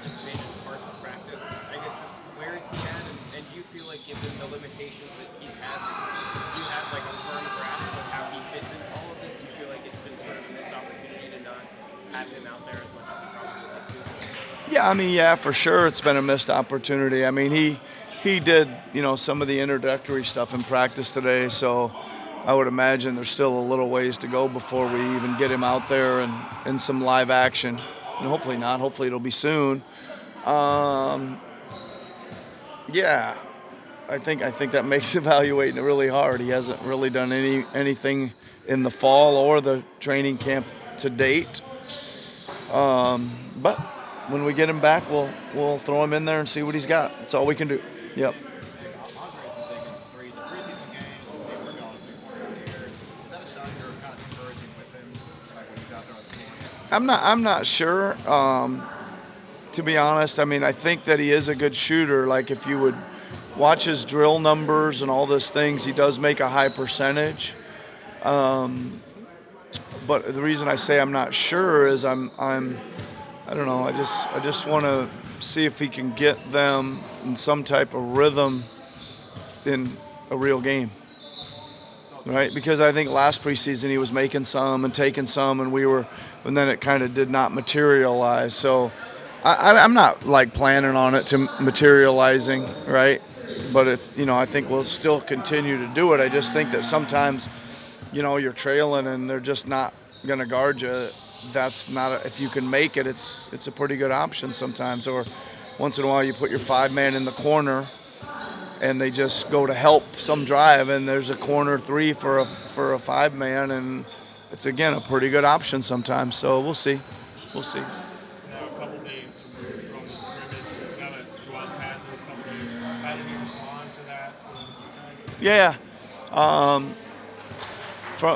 participate in parts of practice. I guess just where is he at, and do you feel like given the limitations that he's had, do you have like a firm grasp of how he fits into all of this? Do you feel like it's been sort of a missed opportunity to not have him out there as much as he probably would like to? Yeah, I mean, yeah, for sure, it's been a missed opportunity. I mean, he did, some of the introductory stuff in practice today, so I would imagine there's still a little ways to go before we even get him out there and in some live action. And hopefully not. Hopefully it'll be soon. Yeah, I think that makes evaluating it really hard. He hasn't really done anything in the fall or the training camp to date. But when we get him back, we'll throw him in there and see what he's got. That's all we can do. Yep. Nick, Andre's been taking threes in preseason games. We see we're going to point out here. Is that a shot you're kind of encouraging with him, like when he's out there on the floor? I'm not sure. To be honest, I mean, I think that he is a good shooter. Like if you would watch his drill numbers and all those things, he does make a high percentage. But the reason I say I'm not sure is I don't know. I just want to see if he can get them in some type of rhythm in a real game, right? Because I think last preseason he was making some and taking some, and then it kind of did not materialize. So I'm not like planning on it to materializing, right? But I think we'll still continue to do it. I just think that sometimes, you're trailing and they're just not going to guard you. That's not if you can make it, it's a pretty good option sometimes. Or once in a while you put your 5-man in the corner and they just go to help some drive and there's a corner three for a 5-man, and it's again a pretty good option sometimes. So we'll see. Now a couple days from the scrimmage, now that Joel's had those couple days, how did he respond to that? Yeah.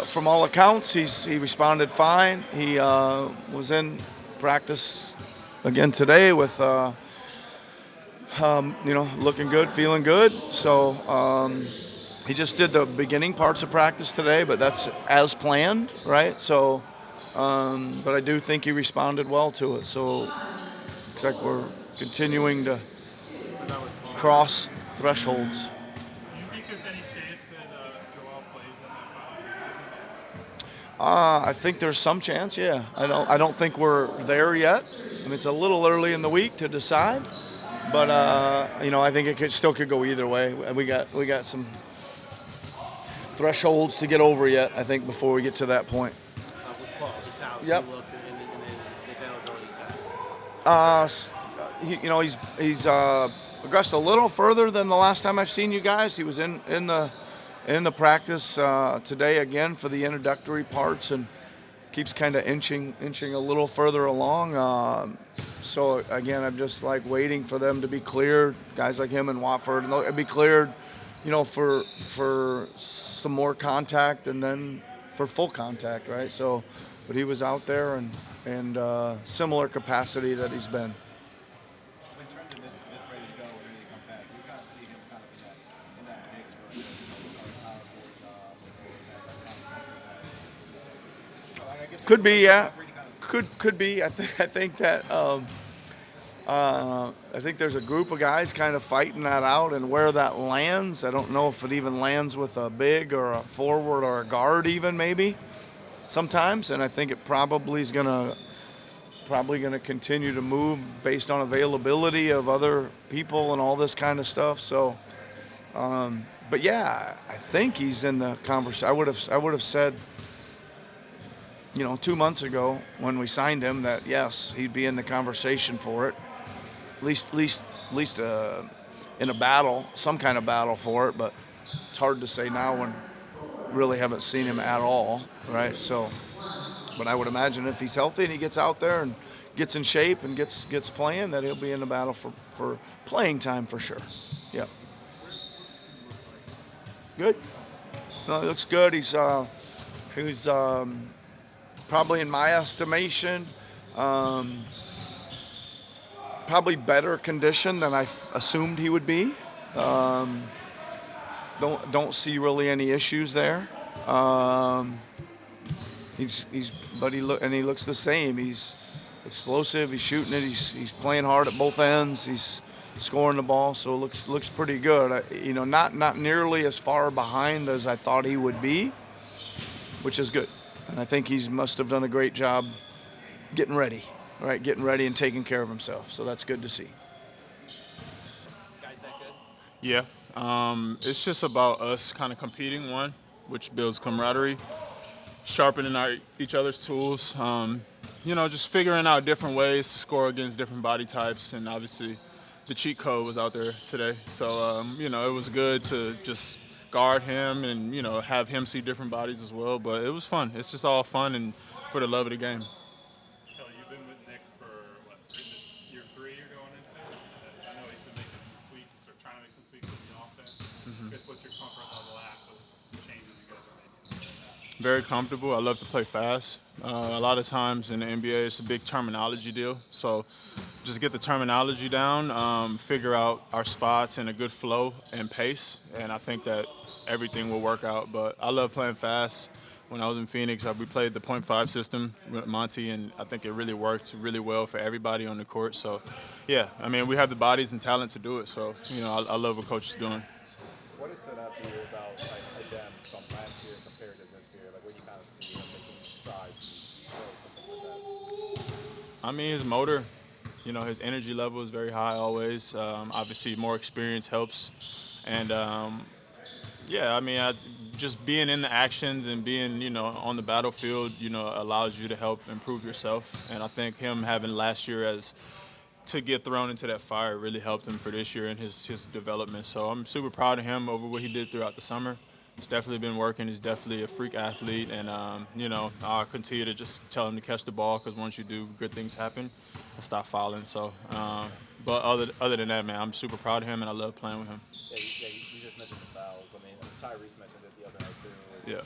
From all accounts, he responded fine. He was in practice again today with looking good, feeling good. So he just did the beginning parts of practice today, but that's as planned, right? So, but I do think he responded well to it. So it's like we're continuing to cross thresholds. Do you think there's any chance that Joel plays in that final season? I think there's some chance. Yeah, I don't think we're there yet. I mean, it's a little early in the week to decide, but I think it still could go either way. We got some thresholds to get over yet. I think before we get to that point. With Paul, just how Yep. he looked and the availability he's had. He's progressed a little further than the last time I've seen you guys. He was in the practice today again for the introductory parts and keeps kind of inching a little further along. So again, I'm just like waiting for them to be cleared. Guys like him and Watford, and they'll be cleared, for some more contact and then for full contact, right? So, but he was out there and similar capacity that he's been. When Trenton is ready to go and ready to come back, you kind of see him kind of in that mix for starting power forward job or attack, that kind of something that. I guess Could be, yeah. really kind of Could be. I think there's a group of guys kind of fighting that out, and where that lands, I don't know if it even lands with a big or a forward or a guard even maybe sometimes, and I think it probably gonna continue to move based on availability of other people and all this kind of stuff. So, but yeah, I think he's in the conversation. I would have said, 2 months ago when we signed him that yes, he'd be in the conversation for it. At least in a battle, some kind of battle for it. But it's hard to say now when we really haven't seen him at all, right? So, but I would imagine if he's healthy and he gets out there and gets in shape and gets playing, that he'll be in the battle for playing time for sure. Yeah. Good. No, he looks good. He's probably in my estimation, probably better condition than I assumed he would be. Don't see really any issues there. He looks the same. He's explosive. He's shooting it. He's playing hard at both ends. He's scoring the ball, so it looks pretty good. Not nearly as far behind as I thought he would be, which is good. And I think he must have done a great job getting ready, right? Getting ready and taking care of himself. So that's good to see. Guys, that good? Yeah. It's just about us kind of competing, one, which builds camaraderie, sharpening each other's tools, just figuring out different ways to score against different body types. And obviously, the cheat code was out there today. So, it was good to just guard him and, have him see different bodies as well. But it was fun. It's just all fun and for the love of the game. Kelly, you've been with Nick for what? This year 3 you're going into. I know he's been making some tweaks or trying to make some tweaks with the offense. I guess what's your comfort level at with the changes you guys are making? Very comfortable. I love to play fast. A lot of times in the NBA, it's a big terminology deal. So just get the terminology down, figure out our spots and a good flow and pace, and I think that everything will work out. But I love playing fast. When I was in Phoenix, we played the .5 system with Monty, and I think it really worked really well for everybody on the court. So, yeah, we have the bodies and talent to do it. So, I love what Coach is doing. What has stood out to you about like them from last year compared to this year? Like what you kind of see them making strides and growth and things like that? His motor, his energy level is very high always. Obviously, more experience helps. And, just being in the actions and being, on the battlefield, allows you to help improve yourself. And I think him having last year to get thrown into that fire really helped him for this year and his development. So I'm super proud of him over what he did throughout the summer. He's definitely been working. He's definitely a freak athlete. And, I'll continue to just tell him to catch the ball because once you do, good things happen and stop fouling. So, but other than that, man, I'm super proud of him and I love playing with him. You just mentioned the fouls. Tyrese mentioned it the other night too. Yeah.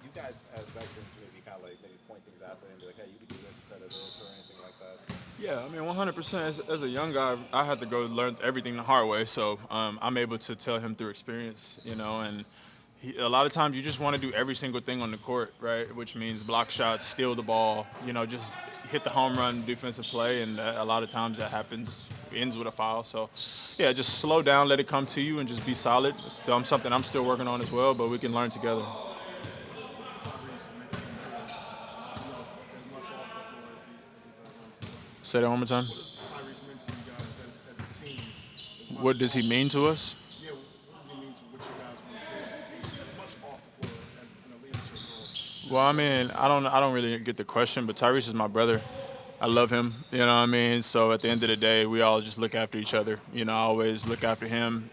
You guys as veterans maybe kind of like maybe point things out there and be like, hey, you could do this instead of this or anything like that. Yeah, 100%. As a young guy, I had to go learn everything the hard way. So I'm able to tell him through experience, and a lot of times you just want to do every single thing on the court, right? Which means block shots, steal the ball, just hit the home run defensive play. And a lot of times that ends with a foul. So, yeah, just slow down, let it come to you, and just be solid. It's something I'm still working on as well, but we can learn together. Say that one more time. Tyrese meant to you guys as a team? What does he mean to us? Yeah, what does he mean to what you guys want to do as a team? As much off the floor as in a leadership role. Well, I don't really get the question, but Tyrese is my brother. I love him, So at the end of the day, we all just look after each other. I always look after him.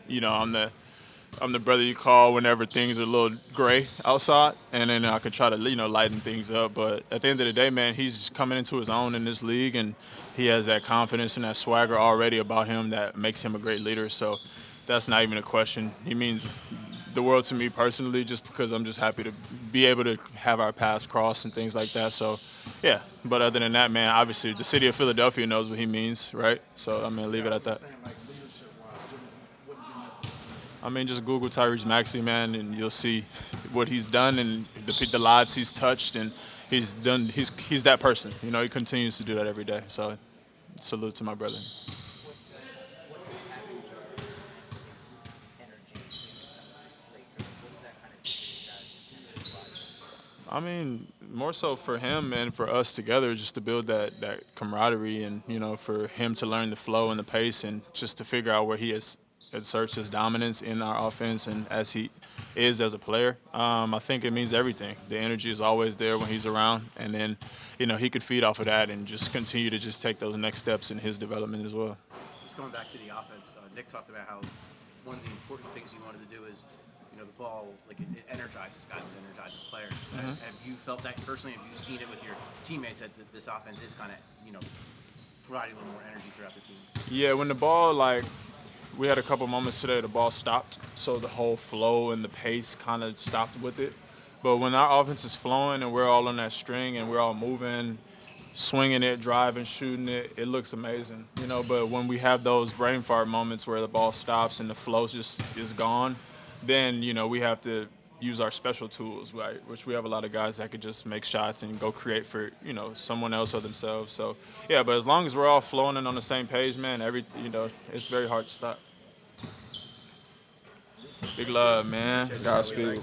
I'm the brother you call whenever things are a little gray outside, and then I can try to, lighten things up. But at the end of the day, man, he's coming into his own in this league, and he has that confidence and that swagger already about him that makes him a great leader. So that's not even a question. He means the world to me personally, just because I'm just happy to be able to have our paths cross and things like that. So, yeah. But other than that, man, obviously the city of Philadelphia knows what he means, right? So I'm gonna leave it at that. Just Google Tyrese Maxey, man, and you'll see what he's done and the lives he's touched, and he's done. He's that person. He continues to do that every day. So, salute to my brother. What does having Jordan his energy in December's late trip, what does that kind of do for you guys in terms of More so for him and for us together, just to build that camaraderie, and for him to learn the flow and the pace, and just to figure out where he asserts his dominance in our offense and as he is as a player. I think it means everything. The energy is always there when he's around, and then he could feed off of that and just continue to just take those next steps in his development as well. Just going back to the offense, Nick talked about how one of the important things he wanted to do is, the ball, like it energizes guys, it energizes players. Have you felt that personally? Have you seen it with your teammates that this offense is kind of, providing a little more energy throughout the team? Yeah, when the ball, we had a couple moments today, the ball stopped, so the whole flow and the pace kind of stopped with it. But when our offense is flowing and we're all on that string and we're all moving, swinging it, driving, shooting it, it looks amazing, But when we have those brain fart moments where the ball stops and the flow just is gone, then, we have to use our special tools, right? Which we have a lot of guys that could just make shots and go create for someone else or themselves. So yeah, but as long as we're all flowing and on the same page, man, it's very hard to stop. Big love, man. Godspeed.